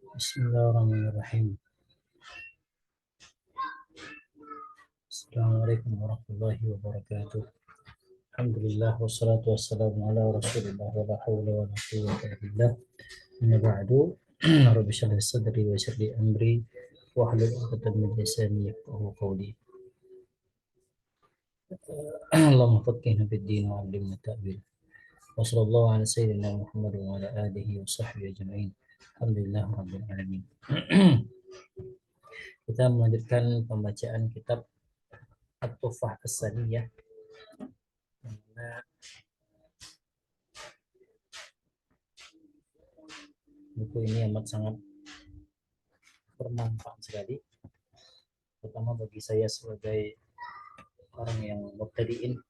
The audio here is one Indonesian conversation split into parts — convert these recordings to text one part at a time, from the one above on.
Bismillahirrahmanirrahim. Assalamualaikum warahmatullahi wabarakatuh. Alhamdulillah wassalatu wassalamu ala Rasulillah wa la haula wa la quwwata illa billah. Amma ba'du. Rabbi shrah li sadri wa yassir li amri wahlul 'uqdatam min lisani yafqahu qawli. Allahumma faqqihna fid din wa 'allimna ta'wil. Wa sallallahu ala sayyidina Muhammad wa ala alihi wa sahbihi ajma'in. Alhamdulillah rabbil alamin. Kita melanjutkan pembacaan kitab At-Tuffah As-Saniyah. Nah, buku ini amat sangat bermanfaat sekali, terutama bagi saya sebagai orang yang mubtadi'in,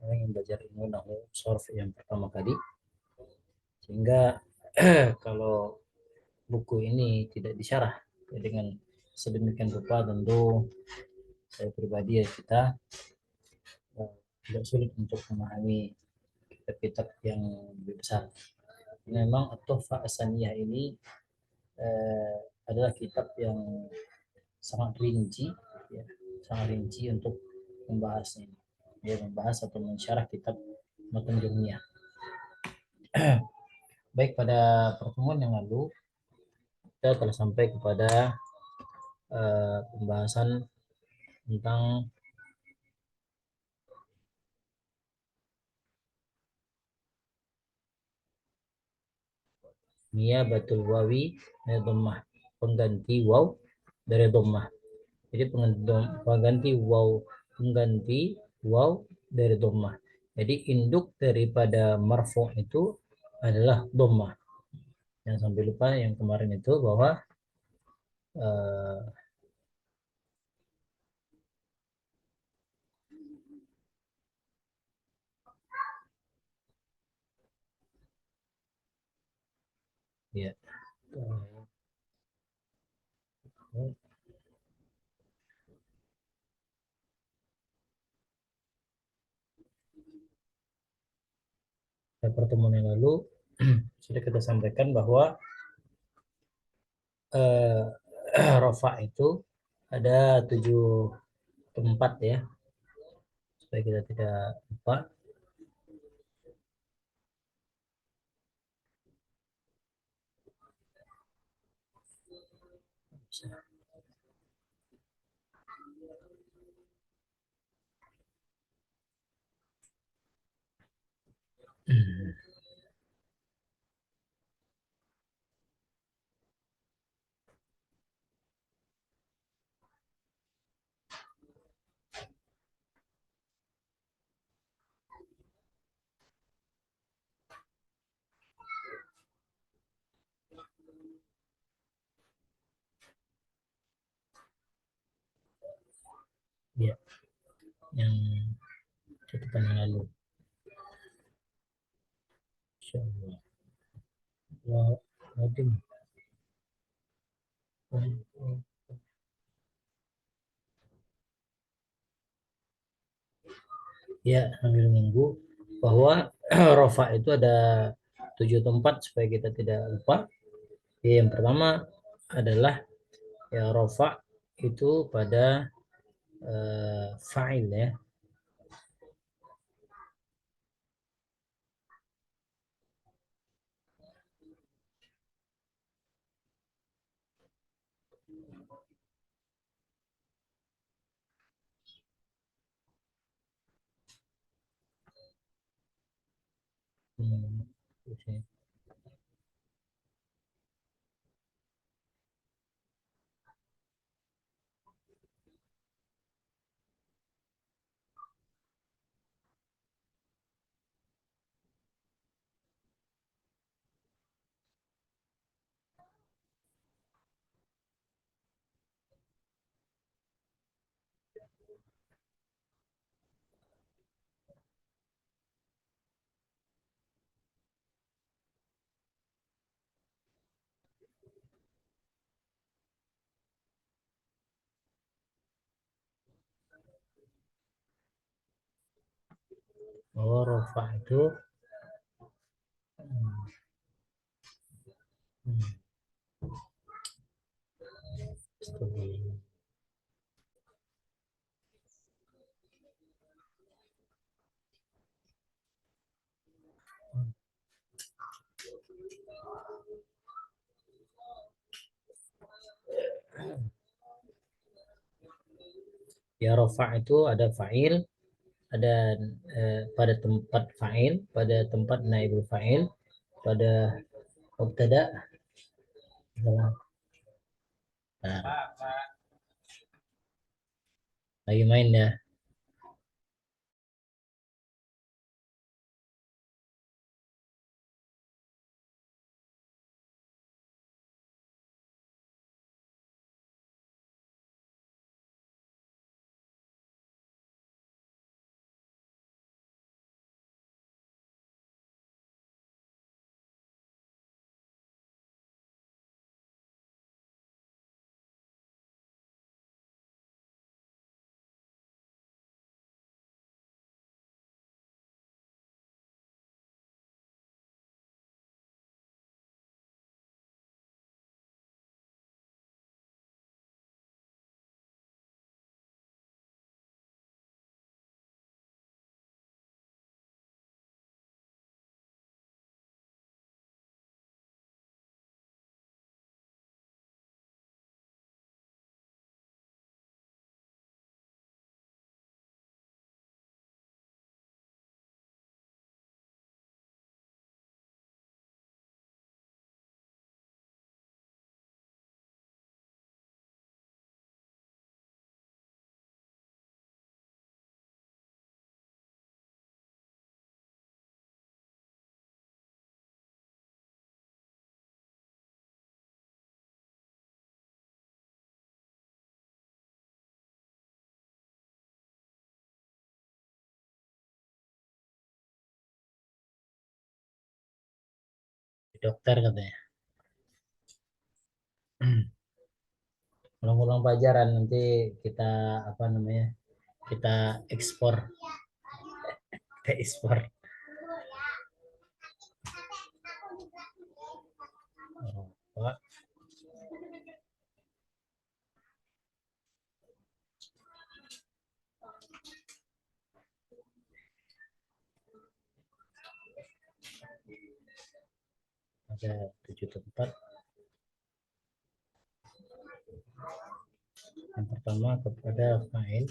orang yang belajar ilmu nahwu sharf yang pertama kali. Sehingga kalau buku ini tidak disyarah dengan sedemikian rupa, tentu saya pribadi kita tidak sulit untuk memahami kitab-kitab yang lebih besar. Memang At-Tuhfah As-Saniyah ini adalah kitab yang sangat rinci, ya, sangat rinci untuk membahasnya, ya, membahas atau mensyarah kitab Matan Jumniyah. Baik, pada pertemuan yang lalu kita telah sampai kepada pembahasan tentang niyabatul wawi dari dhammah, pengganti waw dari dhammah. Jadi pengganti waw dari dhammah. Jadi induk daripada marfu itu adalah dhammah. Yang sampai lupa yang kemarin itu bahwa uh, ya pada pertemuan yang lalu sudah kita sampaikan bahwa rofa itu ada 7 tempat, ya, supaya kita tidak lupa. Ya, yang catatan yang lalu. Insyaallah. Wadim. Ya, sambil minggu bahwa rofa itu ada 7 tempat supaya kita tidak lupa. Ya, yang pertama adalah ya rofa itu pada fa'il, ya. Hmm, bahwa rofa itu hmm, Studi. Ya rofa itu ada fa'il, ada pada tempat fa'il, pada tempat naibul fa'il, pada mubtada. Nah, lagi main ya. Dokter katanya. Ulang-ulang pelajaran nanti kita apa namanya? Kita ekspor, kita ekspor. Oh, Pak. Ada 7 tempat. Yang pertama kepada fa'il.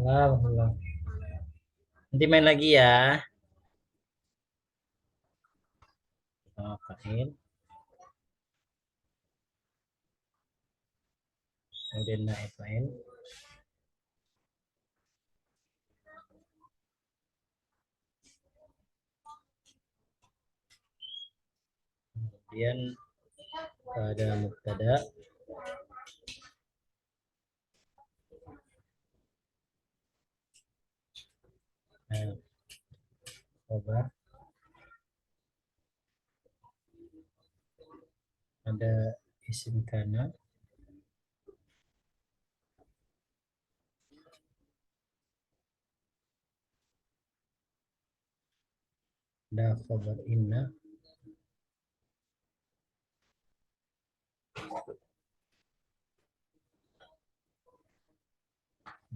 Alhamdulillah. Nanti main lagi ya. Fa'il. Kemudian naib fa'il. Kemudian pada mubtada. Khabar. Ada isim kana. Ada khabar inna.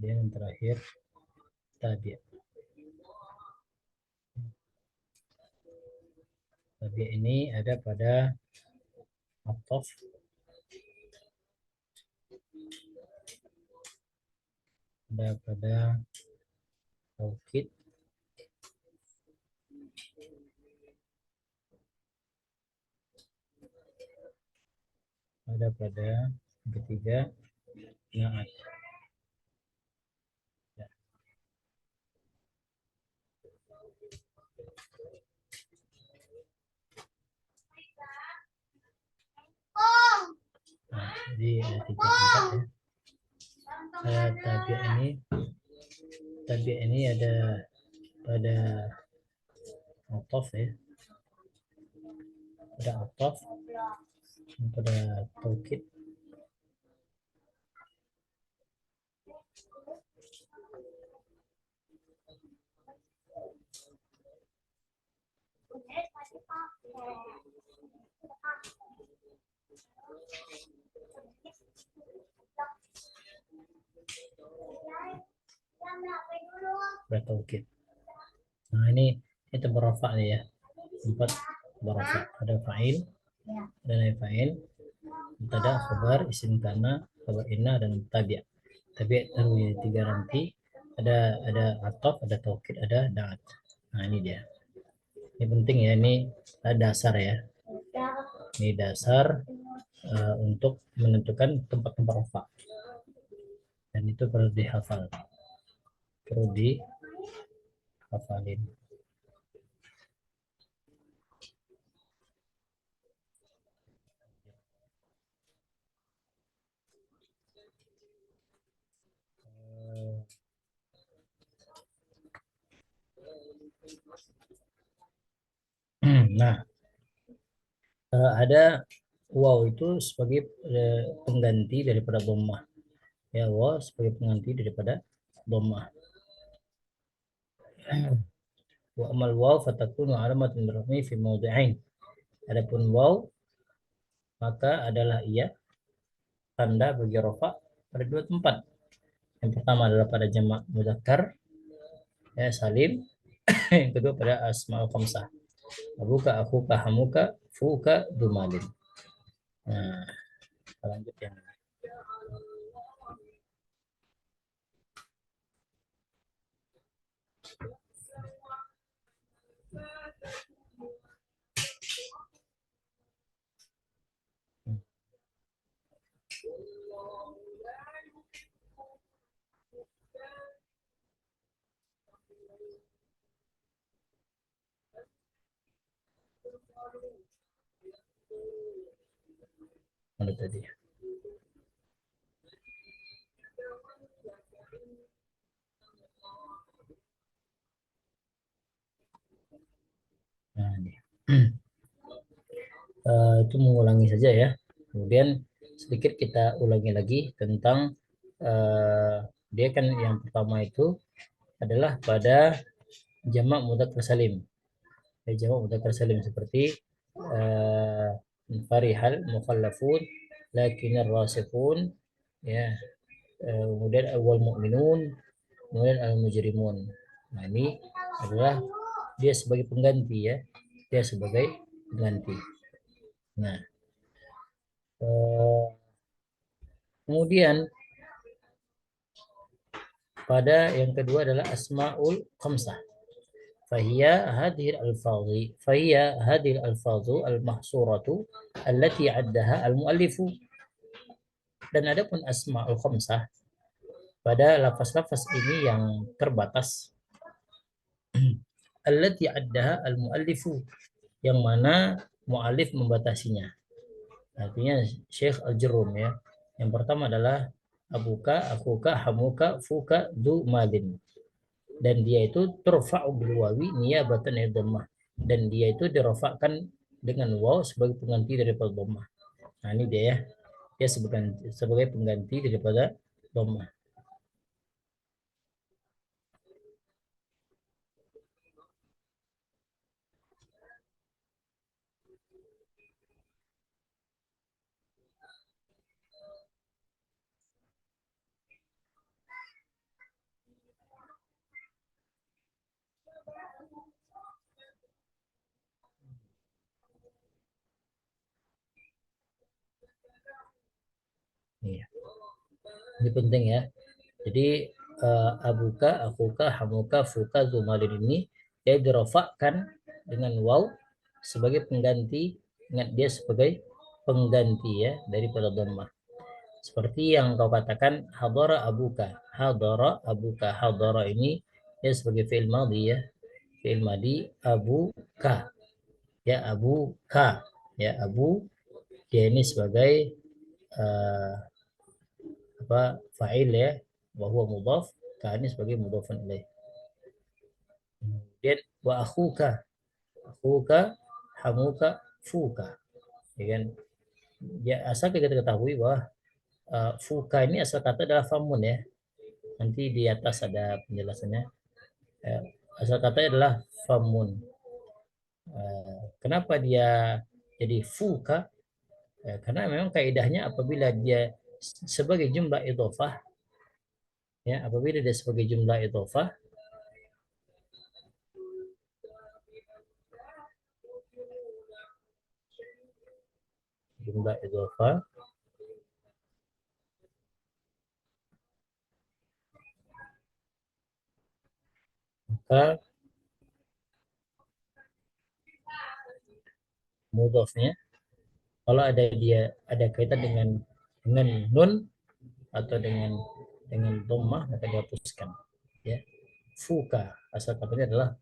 Dan yang terakhir tabi'. Tabi' ini ada pada ataf, ada pada taukid, ada pada ketiga naat. Ya. Nah, jadi ada 3 tempat ya. Tabi' ini ada pada ataf ya, pada ataf, pada taukid, Bertaukid. Nah ini itu berafa nih ya. Empat berafa. Ada fa'il, ada naib fa'il, mubtada, khabar, isim kana, khabar inna dan tabi'. Tabi' tanwin tiga nanti. Ada ataf, ada taukid, ada da'at. Nah ini dia. Ini penting ya, ini dasar ya. Ini dasar untuk menentukan tempat-tempat rafa. Dan itu perlu dihafal. Perlu dihafalin. Nah, ada waw itu sebagai pengganti daripada dhammah. Ya, waw sebagai pengganti daripada dhammah. Wa amal waw fatakunu alamatun raf'i fi mawdi'ain. Adapun waw maka adalah ia tanda bagi rafa pada dua tempat. Yang pertama adalah pada jamak mudzakkar ya salim. Yang kedua pada asmaul khamsah. Abuka, akuka, hamuka, fuka, dumalin. Nah, lanjut yang mana tadi? Nah, ini. Itu mengulangi saja ya. Kemudian sedikit kita ulangi lagi tentang dia kan yang pertama itu adalah pada jamak mudzakkar salim. Jamak mudzakkar salim seperti farihal mukhallafun lakinar rasikhun ya. Kemudian awal mu'minun, kemudian al mujrimun. Nah, ini adalah dia sebagai pengganti ya. Dia sebagai pengganti. Nah, kemudian pada yang kedua adalah asmaul khamsah. Fahiya hadhil alfadhi, fahiya hadhil alfadhu al-mahsuratu allati addaha al-muallifu. Dan adapun asmaul khamsah pada lafaz-lafaz ini yang terbatas allati addaha al-muallifu yang mana muallif membatasinya. Artinya Syekh Al-Jurrum ya. Yang pertama adalah abuka, akuka, hamuka, fuka, du malin. Dan dia itu turfa'u bil wawi niyabatan dari dhammah. Dan dia itu dirafa'kan dengan waw sebagai pengganti daripada dhammah. Nah, ini dia ya. Dia sebagai pengganti daripada dhammah. Iya. Ini penting ya. Jadi abuka, akuka, hamuka, fuka, zumalin ini dia dirofakkan dengan waw sebagai pengganti. Ingat dia sebagai pengganti ya daripada dhammah. Seperti yang kau katakan hadara abuka. Hadara abuka. Hadara ini ya sebagai fi'il madhi ya. Fi'il madhi abuka. Ya abuka. Ya abu dia ini sebagai uh, fa'il ya wa huwa mudhaf ka ini sebagai mudhafun ilaih. Kemudian wa akhuka hamuka fuka ya kan. Ya asal kita ketahui bahwa fuka ini asal kata adalah famun ya. Nanti di atas ada penjelasannya. Asal kata adalah famun. Kenapa dia jadi fuka? Ya, karena memang kaidahnya apabila dia sebagai jumlah idhofah, ya apabila dia sebagai jumlah idhofah, jumlah idhofah, maka mudhofnya kalau ada kaitan dengan nun atau dengan dhammah maka dihapuskan, ya. Fuka asal katanya adalah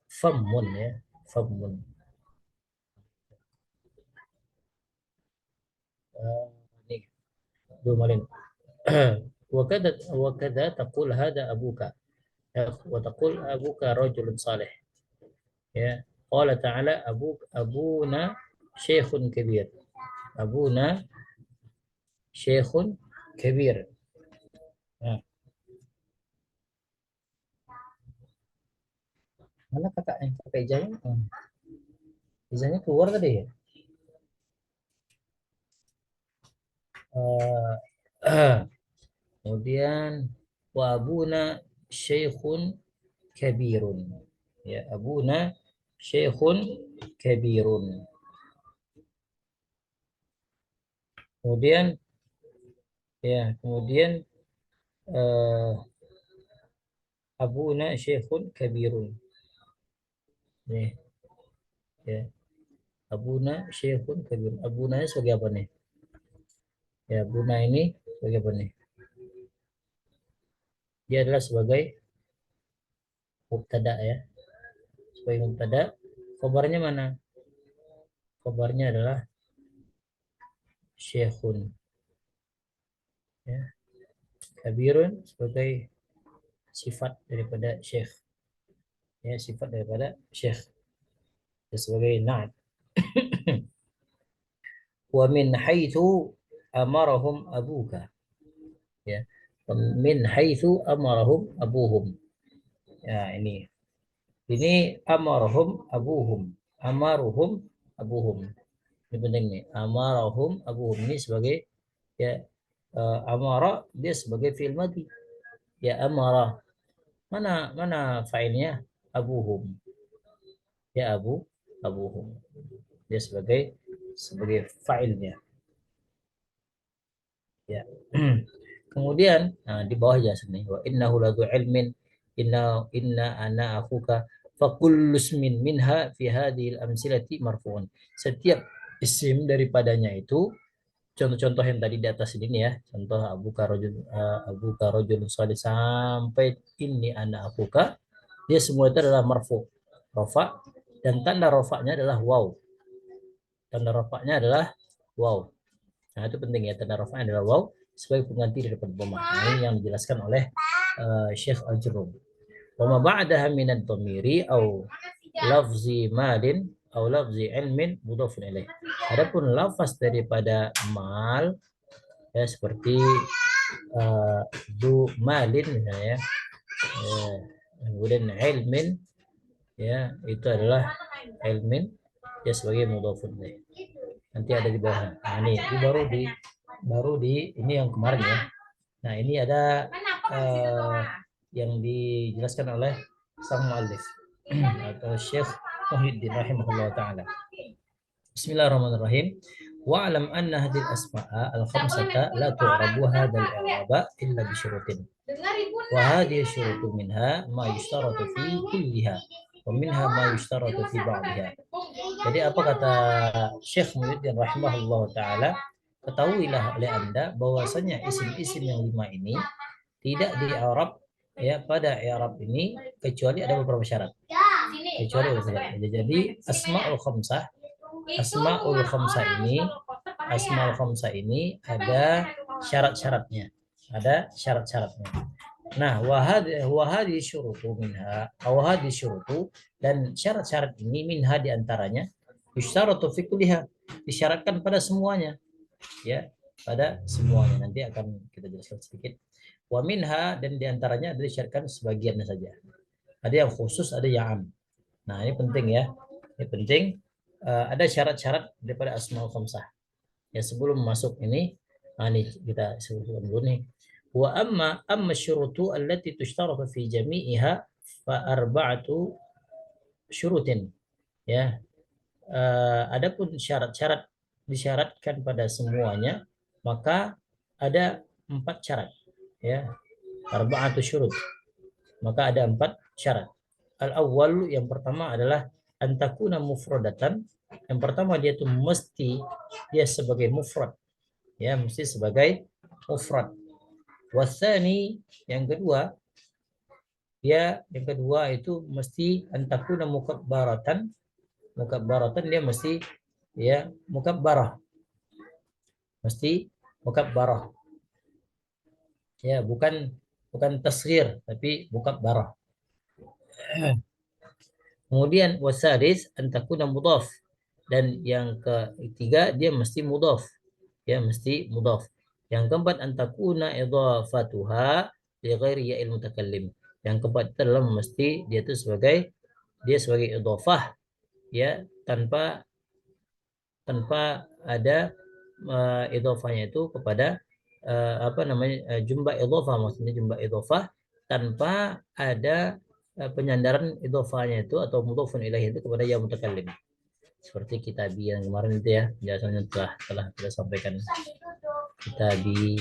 famun, ya, famun. Ini belum malin. وكذا تقول هذا أبوك وتقول أبوك رجل صالح، ya. قال تعالى أبونا شيخ كبير، أبونا شيخ كبير. Nah, mana kakaknya? Kakak ijazahnya? Ijazahnya keluar tadi ya? Kemudian wa abuna syekhun kabirun. Ya, abuna syekhun kabirun. Kemudian kemudian uh, abuna syekhun kabirun. Nih, ya. Abuna syekhun kabirun. Abuna sebagai apa nih? Ya, abuna ini sebagai apa nih? Dia adalah sebagai mubtada, ya. Sebagai mubtada. Khabarnya mana? Khabarnya adalah syekhun, ya. Kabirun sebagai sifat daripada syekh, ya, sifat daripada syekh, ya, sebagai na'at. Wa min haitsu amarahum abuka, ya. Min haitsu amarahum abuhum. Ya, ini amarahum abuhum. Amaruhum abuhum. Ini penting nih. Amarahum abuhum ini sebagai, ya, amara dia sebagai fi'il madhi. Ya, amara. Mana fa'ilnya? Abuhum. Ya, abuhum. Dia sebagai fa'ilnya, ya. Kemudian di bawah jelas nih, wa innahu ladu ilmin inna ana akuka fa kullu ismin minha fi hadhil amsilati marfu'un. Setiap isim daripadanya itu, contoh-contoh yang tadi di atas ini, ya, contoh abu karojul salih sampai ini ana akuka, dia semua itu adalah marfu, rofa, dan tanda rofaknya adalah wow. Tanda rofaknya adalah wow. Nah, itu penting, ya, tanda rafa'nya adalah waw sebagai pengganti daripada dhamma. Nah, ini yang dijelaskan oleh Syekh Al-Jurrum. Wa ma ba'daha min ad-dhamiri au lafzi malin au lafzi ilmin mudhafun ilaih. Adapun lafaz daripada mal, ya, seperti du malin, ya, kemudian ilmin, ya, itu adalah ilmin, ya, sebagai mudhafun ilaih. Nanti ada di bawah. Nah, ini baru di ini yang kemarin, ya. Nah, ini ada yang dijelaskan oleh sang muallif atau Syekh Muhyiddin rahimahullah taala. Bismillahirrahmanirrahim. Wa'lam anna hadhihi al-asma'a al-khamsata la tu'rabu hadha al-i'raba illa bi syurutin. Wa hadhihi syurutu minha ma yushtaratu fi kulliha wa minha ma yushtaratu fi ba'diha. Jadi apa kata Syekh Muhyiddin rahimahullah taala? Ketahuilah oleh Anda bahwasanya isim-isim yang 5 ini tidak di Arab, ya, pada Arab ini kecuali ada beberapa syarat. Kecuali beberapa syarat. Jadi Asmaul Khamsah ini ada syarat-syaratnya. Ada syarat-syaratnya. Nah, wahadi syurutu minha, wahadi syurutu, dan syarat-syarat ini minha diantaranya yusyaratu fi kulliha, disyaratkan pada semuanya, ya, pada semuanya. Nanti akan kita jelaskan sedikit. Wa minha, dan diantaranya ada disyaratkan sebagiannya saja. Ada yang khusus, ada yang am. Nah, ini penting, ya. Ini penting. ada syarat-syarat daripada asmaul khamsah. Ya sebelum masuk ini, ini kita sebutkan dulu nih. Wa amma syurutu allati tushtaratu fi jami'iha fa arba'atu syurutin. Ya, adapun syarat-syarat disyaratkan pada semuanya, maka ada 4 syarat. Ya, arba'atu syurut. Maka ada 4 syarat. Al-awwal, yang pertama adalah antakuna mufradatan. Yang pertama dia itu mesti dia sebagai mufrad. Ya, mesti sebagai mufrad. Wasani, yang kedua, itu mesti antakuna mukabbaratan. Mukabbaratan dia mesti ya mukabbarah. Mesti mukabbarah. Ya, bukan tasghir tapi mukabbarah. Kemudian wasaris antakuna mudhaf, dan yang ketiga dia mesti mudhaf. Ya, mesti mudhaf. Yang keempat antakuna idhafatuha li ghairi ya'il mutakallim. Yang keempat itu adalah mesti dia itu sebagai idhafah, ya, tanpa ada idhafahnya itu kepada jumlah idhafah, maksudnya jumlah idhafah tanpa ada penyandaran idhafahnya itu atau mudhafun ilaih itu kepada ya mutakallim. Seperti kitabi yang kemarin itu ya, penjelasannya telah kita sampaikan. Kitabi,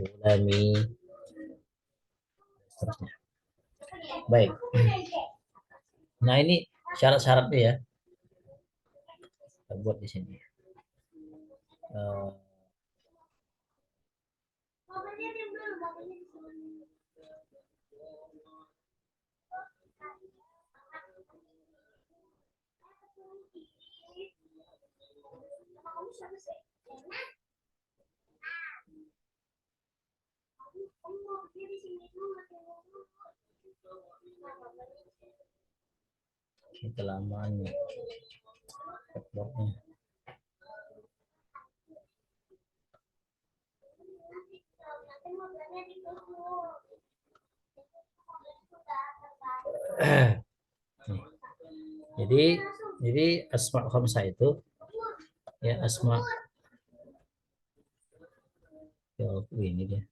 ulami, seterusnya. Baik. Nah, ini syarat-syaratnya ya. Kita buat di sini. Kelamaan jadi asma khamsah itu ya asma ya ini dia.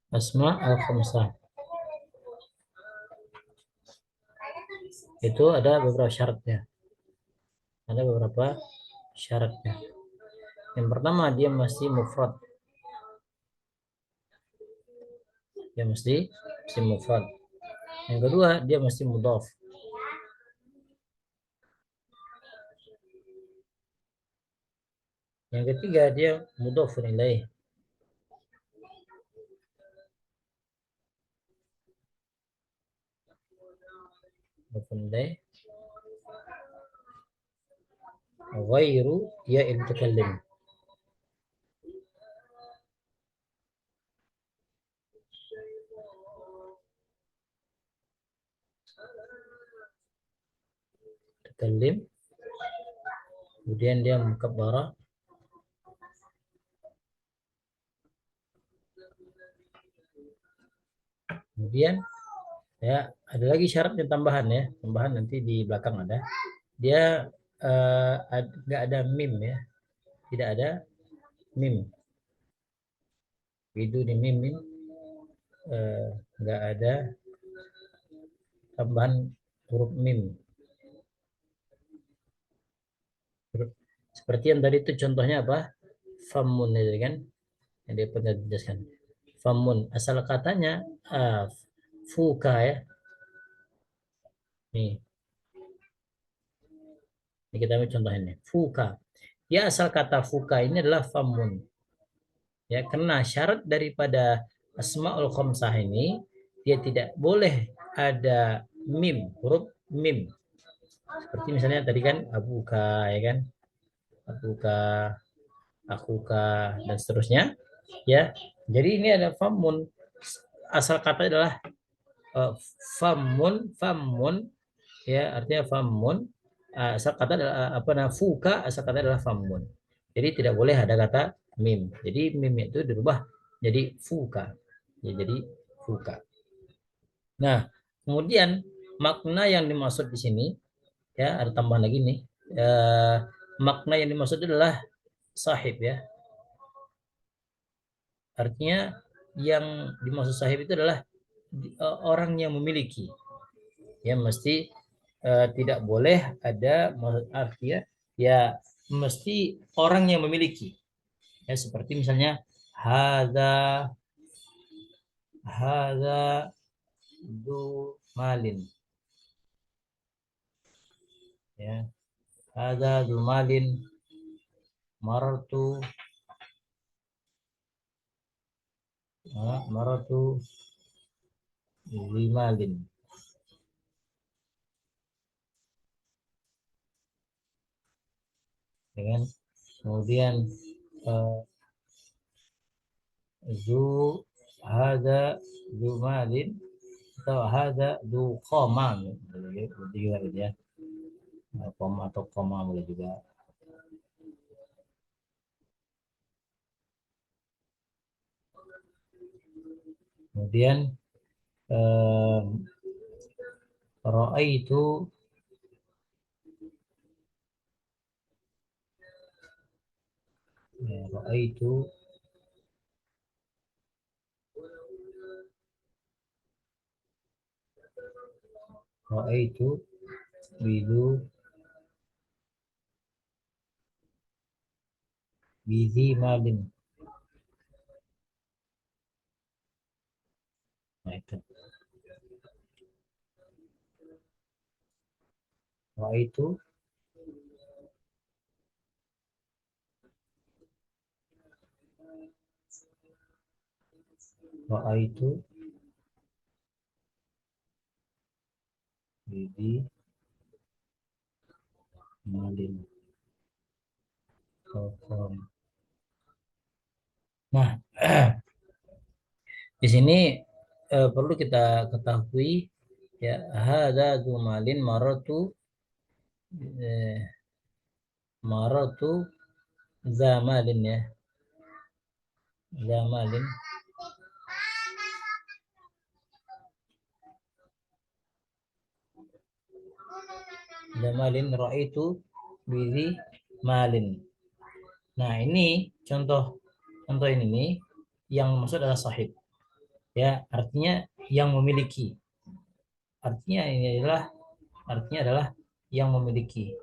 Asma al-khamsah itu ada beberapa syaratnya. Ada beberapa syaratnya. Yang pertama dia mesti mufrad. Dia mesti mufrad. Yang kedua dia mesti mudhaf. Yang ketiga dia mudhafun ilaih. Mudhafun ilaih. Ghairu ya'il mutakallim. Mutakallim. Kemudian dia mukabbarah. Kemudian ya ada lagi syaratnya tambahan ya, tambahan nanti di belakang ada. Dia nggak ada mim ya, tidak ada mim. Itu di mim nggak ada tambahan huruf mim. Seperti yang tadi itu contohnya apa? Famun itu kan, yang dia pernah jelaskan. Famun asal katanya fuka ya. Nih. Ini kita ambil contohnya. Fuka. Ya, asal kata fuka ini adalah famun. Ya, karena syarat daripada asmaul khamsah ini dia tidak boleh ada mim, huruf mim. Seperti misalnya tadi kan abuka ya kan. akukah, akukah, dan seterusnya. Ya, jadi ini ada famun. Asal kata adalah famun, famun, ya artinya famun. Asal kata adalah apa nah fuka, asal kata adalah famun. Jadi tidak boleh ada kata mim. Jadi mim itu dirubah jadi fuka. Ya, jadi fuka. Nah, kemudian makna yang dimaksud di sini, ya ada tambahan lagi nih. Eh, Makna yang dimaksud adalah sahib, ya. Artinya yang dimaksud sahib itu adalah orang yang memiliki. Ya mesti tidak boleh ada artinya ya mesti orang yang memiliki. Ya seperti misalnya hadza hadza du malin, ya hadza du malin marartu, marartu limalin, dengan kemudian uh, zu hadza du malin atau hadza du qaman juga gitu ya. Koma atau koma boleh juga. Kemudian eh, roa itu roa itu roa itu bidu bizi malin. Nah itu roa itu roa itu bizi malin. Nah, di sini perlu kita ketahui ya hadza malin maratu eh, maratu zamalin, ya zamalin zamalin itu bizi malin. Nah, ini contoh contoh ini nih yang maksud adalah sahib. Ya, artinya yang memiliki. Artinya ini adalah artinya adalah yang memiliki.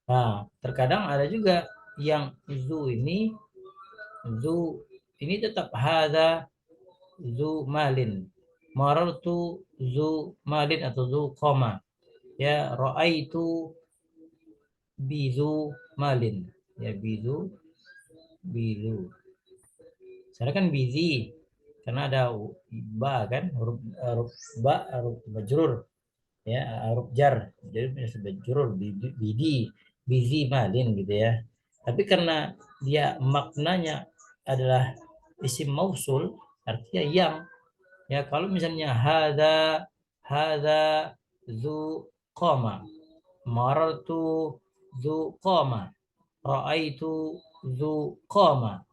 Nah, terkadang ada juga yang zu ini tetap hada zu malin. Marartu zu malin atau zu koma. Ya, itu bizu malin. Ya, bizu. Saya kan busy karena ada ba kan huruf ba huruf majrur, ya huruf jar jadi majrur bidi busy malin gitu ya. Tapi karena dia maknanya adalah isim mausul artinya yang, ya kalau misalnya hada zu qama marartu zu qama raaitu zu qama.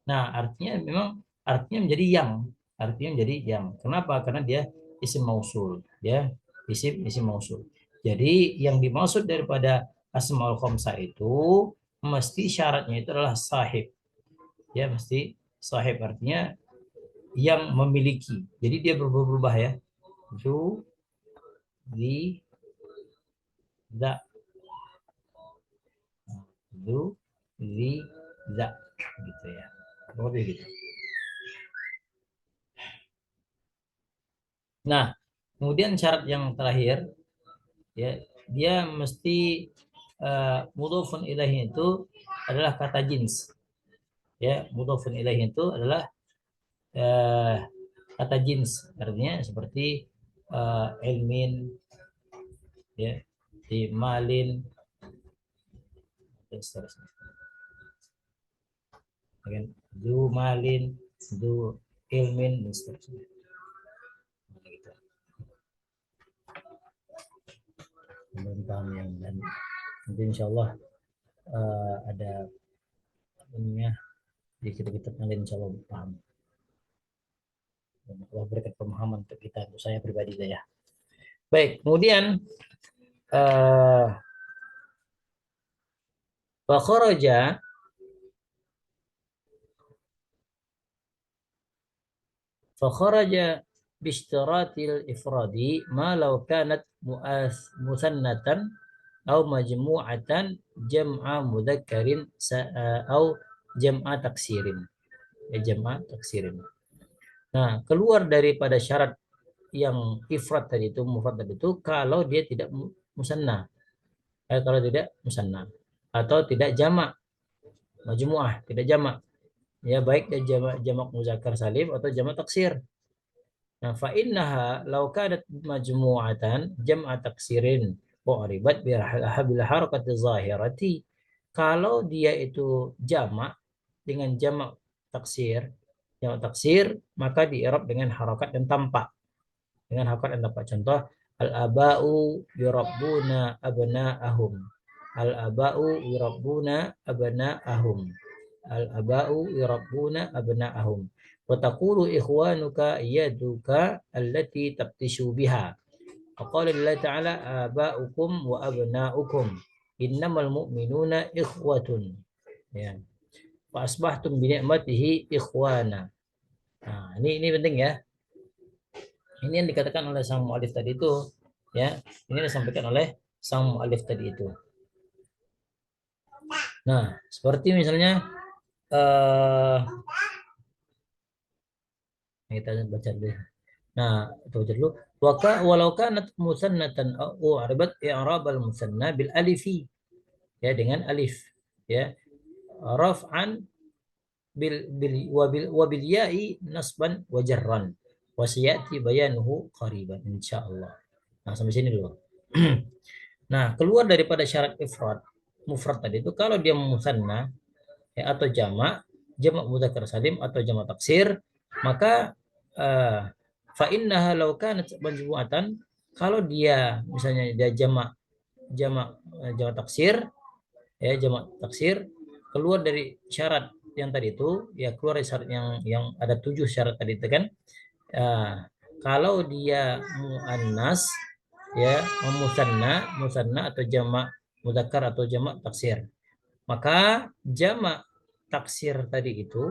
Nah, artinya memang artinya menjadi yang, artinya menjadi yang. Kenapa? Karena dia isim mausul, ya. Isim mausul. Jadi yang dimaksud daripada asmaul khamsah itu mesti syaratnya itu adalah sahib. Ya, mesti sahib artinya yang memiliki. Jadi dia berubah-ubah ya. Zu, zi, za. Zu, zi, za gitu ya. Lebih gitu. Nah, kemudian syarat yang terakhir, ya dia mesti mudhofun ilaihi itu adalah kata jins. Ya, mudhofun ilaihi itu adalah uh, kata jins, artinya seperti ilmin, ya, di malin dan seterusnya. Dengan du malin, du ilmin dan seterusnya. Nah, gitu. Belum paham yang dan nanti insya Allah ada ininya di kitab-kitab yang lain insya Allah paham. Dan Allah berikan pemahaman untuk kita, untuk saya pribadi ya. Baik, kemudian uh, fakharaja fakharaja bishtiratil ifradi ma law kanat musannatan aw majmu'atan jam'a mudzakkarin aw jam'a taksirin. Jam'a taksirin. Nah, keluar daripada syarat yang ifrad tadi itu, mufrad tadi itu, kalau dia tidak musanna, kalau tidak musanna atau tidak jamak, majmu'ah, tidak jamak. Ya, baik dia jamak muzakkar salim atau jamak taksir. Nah, fa innaha law kanat majmu'atan jam'a taksirin u'ribat bil harakati zahirati. Kalau dia itu jamak dengan jamak taksir, maka di'rab dengan harakat dan tampak. Dengan harakat dan tampak. Contoh, al-aba'u yurabbuna abna'ahum. Al-aba'u yurabbuna abna'ahum. Al-aba'u yurabbuna abna'ahum. Wa taqulu ikhwanuka yaduka allati tabtishu biha. Faqala Allah Ta'ala aba'ukum wa abna'ukum. Innamal mu'minuna ikhwatun. Ya. Fa asbahtum bi ni'matihi ikhwana. Nah, ini penting ya. Ini yang dikatakan oleh sang mu'alif tadi itu, ya. Ini disampaikan oleh sang mu'alif tadi itu. Nah, seperti misalnya kita baca dulu. Nah, itu baca dulu. Walau kanat musannatan u'ribat i'rab al-musanna bil alifi. Ya, dengan alif. Ya. Raf'an wa bil ya'i nasban wa jarran. Wa sayati bayanuhu qariban insyaallah. Nah, sampai sini dulu. Nah, keluar daripada syarat ifrad, mufrad tadi itu kalau dia musanna ya, atau jamak mudzakkar salim atau jamak taksir, maka fa innaha law kanat majmu'atan, kalau dia misalnya dia jamak taksir, ya jamak taksir, keluar dari syarat yang tadi itu, ya keluar dari syarat yang ada 7 syarat tadi itu kan. Kalau dia muannas, ya musanna atau jamak mudzakkar atau jamak taksir, maka jamak taksir tadi itu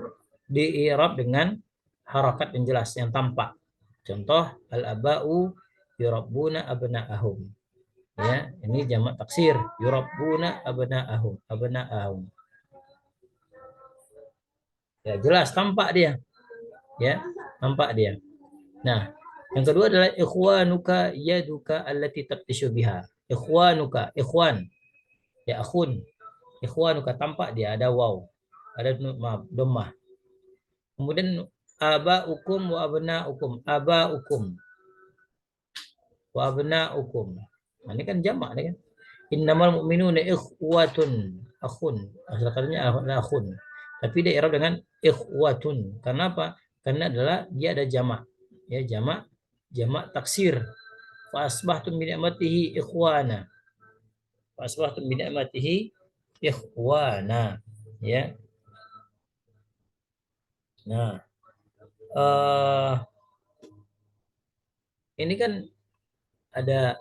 di-i'rab dengan harakat yang jelas, yang tampak. Contoh, al-aba'u yurabbuna abna'ahum. Ya, ini jamak taksir, yurabbuna abna'ahum. Ya, jelas tampak dia. Ya, tampak dia. Nah, yang kedua adalah ikhwanuka yaduka allati tabtishu biha. Ikhwanuka, ikhwan. Ya, akhun. Ikhwanuka tampak dia ada waw. Ada dhammah. Kemudian aba'ukum wa abna'ukum. Aba'ukum wa abna'ukum. Nah, ini kan jamak kan. Innamal mu'minuna ikhwatun. Akhun. Asal katanya akhun. Tapi dia i'rab dengan ikhwatun. Karena apa? Karena adalah dia ada jamak. Ya, jamak taksir. Fa asbahtum bi ni'matihi ikhwana. Fa asbahtum bi ni'matihi ikhwana. Ya. Nah, ini kan ada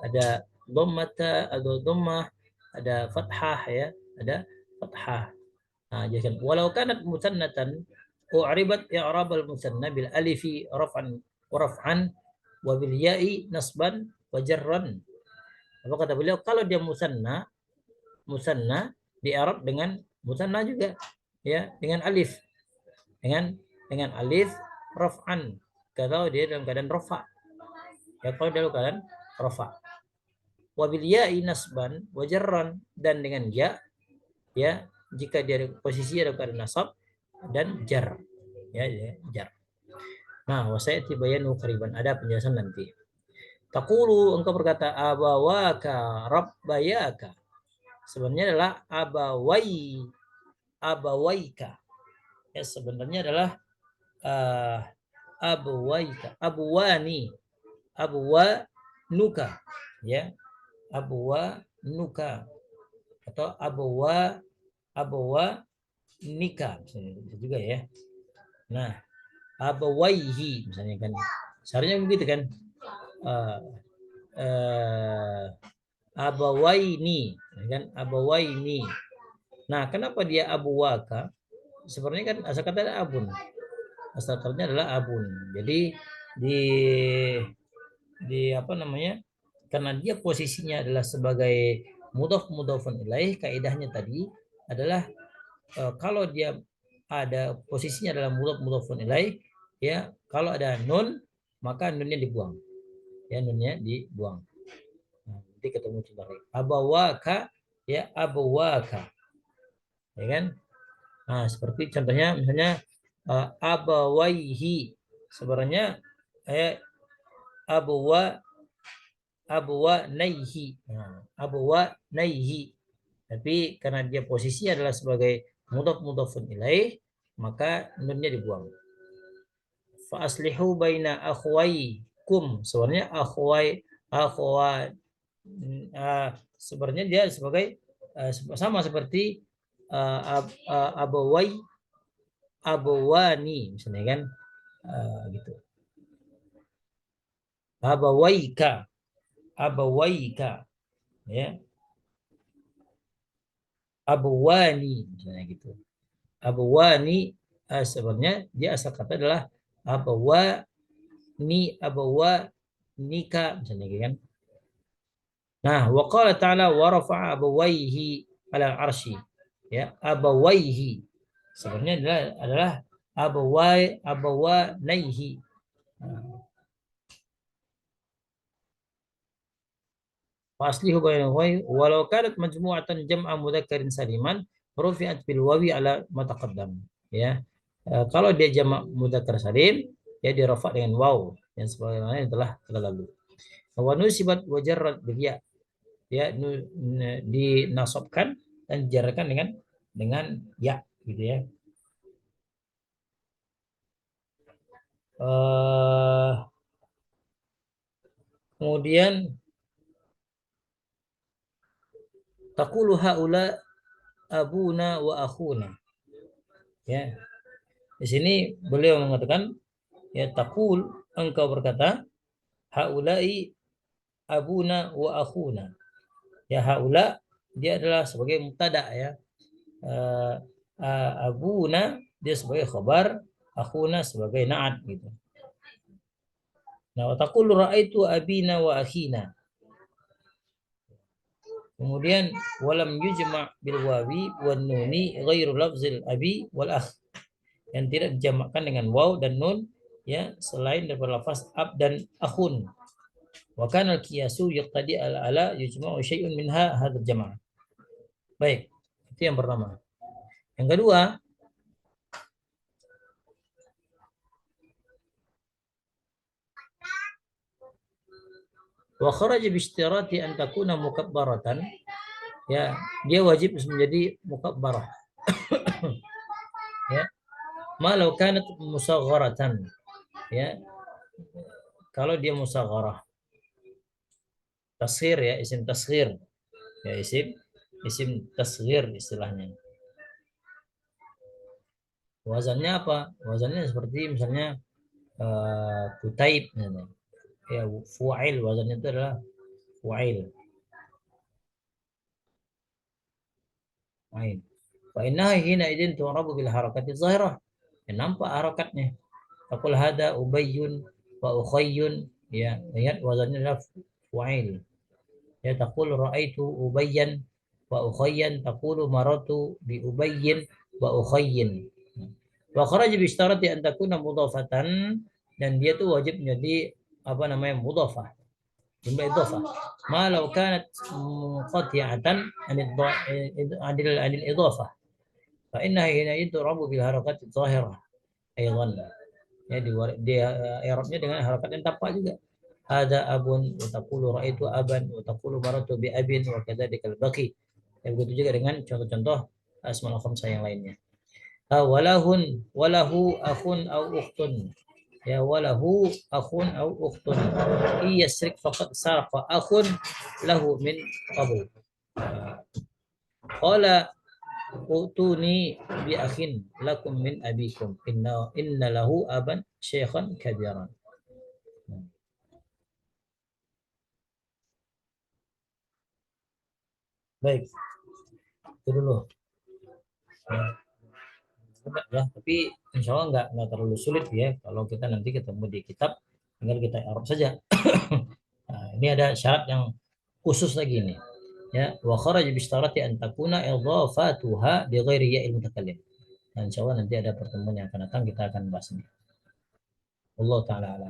dhammata, ada dhammah, ada fathah ya, ada fathah. Nah, jadi walau kanat musannatan u'ribat i'rab al-musanna bil alifi raf'an wa bil ya'i nasban wa jarran. Apa kata beliau? Kalau dia musanna di Arab dengan musanna juga, ya, dengan alif. Dengan alif raf'an. Kalau dia dalam keadaan rafa. Ya, kalau dalam keadaan rafa. Wa bil ya'i nasban wa jarran, dan dengan ya jika dia posisi dalam keadaan nasab dan jar. Ya, jar. Nah, wasayati bayanu qariban, ada penjelasan nanti. Taqulu, engkau berkata abawaka rabbayaka. Sebenarnya adalah abawaika. Ya, sebenarnya adalah abawaika, abuwanuka, ya, abuwanuka atau abawanika bisa juga ya. Nah, abawaihi misalnya kan. Seharusnya begitu kan. Uh, uh, abawaini kan, abawaini. Nah, kenapa dia abuwaka? Sebenarnya kan asal kata abun. Asal katanya adalah abun. Jadi di apa namanya? Karena dia posisinya adalah sebagai mudhaf ilaih, kaidahnya tadi adalah kalau dia ada posisinya adalah mudhaf ilaih, ya, kalau ada nun maka nunnya dibuang. Ya, nunnya dibuang. Nah, nanti ketemu coba lagi. Abawaka, ya, abawaka. Ya kan? Nah, seperti contohnya misalnya abawaihi. Sebenarnya abwa naihi. Nah, naihi. Tapi karena dia posisinya adalah sebagai mudhafun ilaih, maka nunnya dibuang. Fa aslihu baina akhwaikum. Sebenarnya akhwa sebenarnya dia sebagai sama seperti abawai abawani misalnya kan, gitu. Abawaika ya, abawani misalnya gitu. Abawani sebenarnya dia asal kata adalah abawanika misalnya gitu kan. Nah, wa qala ta'ala wa rafa'a abawaihi 'ala arsy. Ya, abawaihi. Sebenarnya adalah abawanaihi. Faslihu bainahuma walau kanat majmu'atan jam'a mudzakkarin saliman rufi'at bil wawi ala mataqaddam. Ya. Kalau dia jamak mudzakkar salim, ya dirafa dengan waw yang sebagaimana yang telah lalu. Wa nusibat wa jarrat bil ya. Ya, dinasabkan dan dijarkan dengan ya gitu ya. Kemudian taqulu haula abuna wa akhuna. Ya. Di sini beliau mengatakan ya taqul, engkau berkata haulai abuna wa akhuna. Ya, haula dia adalah sebagai mubtada ya. Abuna dia sebagai khabar, akhuna sebagai na'at gitu. Nah, wa taqulu ra'aitu abina wa akhina. Kemudian walam yujma' bil wawi wan nuni ghairu lafzil abi wal akh. Yang tidak dijamakkan dengan waw dan nun ya selain daripada lafaz ab dan akhun. Wa kana al-qiyasu yaqtadi ala yujma'u syai'un minha hadzal jama'. Baik, itu yang pertama. Yang kedua, wa kharaja bi ishtirati an takuna mukabbaratan. Ya, dia wajib menjadi mukabbarah. Ya. Malau kanat musagharatan. Ya. Kalau dia musagharah. Tasghir ya, isim tasghir. Ya, isim tasghir istilahnya. Wazannya apa? Wazannya seperti misalnya kutaib misalnya. Ya, fu'ail, wazannya itu adalah fu'ail. Ain. Fa innaha hina idin tu'rabu bil harakati zahirah. Ya, nampak harakatnya. Taqul hada ubayyun wa ukhayyun, ya, lihat wazannya adalah fu'ail. Ya, taqul ra'aitu ubayyan wa ukhayyan, taqulu maratu bi ubayyin wa ukhayyin. Wa kharaja bi istarati an takuna mudhafatan, dan dia tuh wajib menjadi apa namanya mudhafah. Jumlah idhafah. Ma law kanat munqati'atan anil idhafah. Fa innaha hina idrabu bil harakati zahirah aidan. Ya, di Arabnya dengan harakat yang tampak juga. ada abun, wa taqulu ra'aitu aban, wa taqulu maratu bi abin, wa kadzalika al-baqi. Ya, begitu juga dengan contoh-contoh asmaul khamsah yang lainnya. Walahun, walahu akhun au ukhtun. Ya, walahu akhun au ukhtun. Iyasrik faqad saraqa akhun lahu min qabl. Qala utuni bi akhin lakum min abikum inna lahu aban syekhan kabiran. Baik, itu dulu. Enggak ya, tapi insya Allah nggak terlalu sulit ya kalau kita nanti ketemu di kitab, tinggal kita Arab saja. Nah, ini ada syarat yang khusus lagi nih. Ya, wa kharaj bi istarati an takuna idhafatuha bi ghairi ya'il mutakallim. Dan insya Allah nanti ada pertemuan yang akan datang kita akan bahas ini. Allah taala ala.